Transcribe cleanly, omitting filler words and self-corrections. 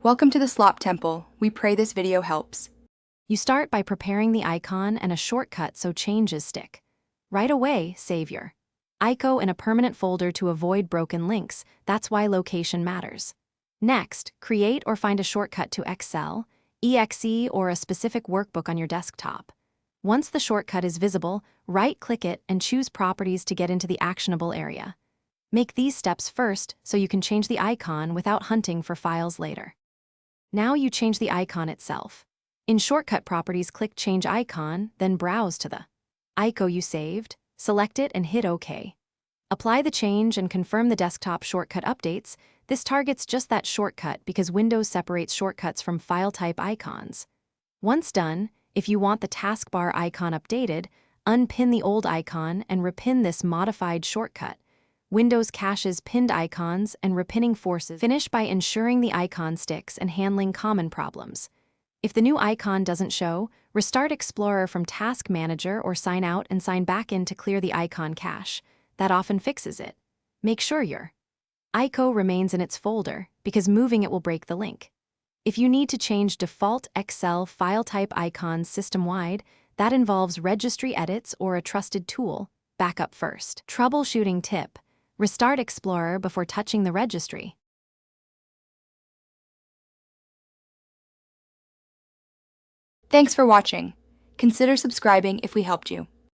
Welcome to the Slop Temple. We pray this video helps. You start by preparing the icon and a shortcut so changes stick. Right away, save your ICO in a permanent folder to avoid broken links. That's why location matters. Next, create or find a shortcut to Excel, EXE, or a specific workbook on your desktop. Once the shortcut is visible, right-click it and choose Properties to get into the actionable area. Make these steps first so you can change the icon without hunting for files later. Now you change the icon itself. In Shortcut Properties, click Change Icon, then browse to the ICO you saved, select it and hit OK. Apply the change and confirm the desktop shortcut updates. This targets just that shortcut because Windows separates shortcuts from file type icons. Once done, if you want the taskbar icon updated, unpin the old icon and repin this modified shortcut. Windows caches pinned icons and repinning forces. Finish by ensuring the icon sticks and handling common problems. If the new icon doesn't show, restart Explorer from Task Manager or sign out and sign back in to clear the icon cache. That often fixes it. Make sure your ICO remains in its folder because moving it will break the link. If you need to change default Excel file type icons system-wide, that involves registry edits or a trusted tool. Backup first. Troubleshooting tip: restart Explorer before touching the registry. Thanks for watching. Consider subscribing if we helped you.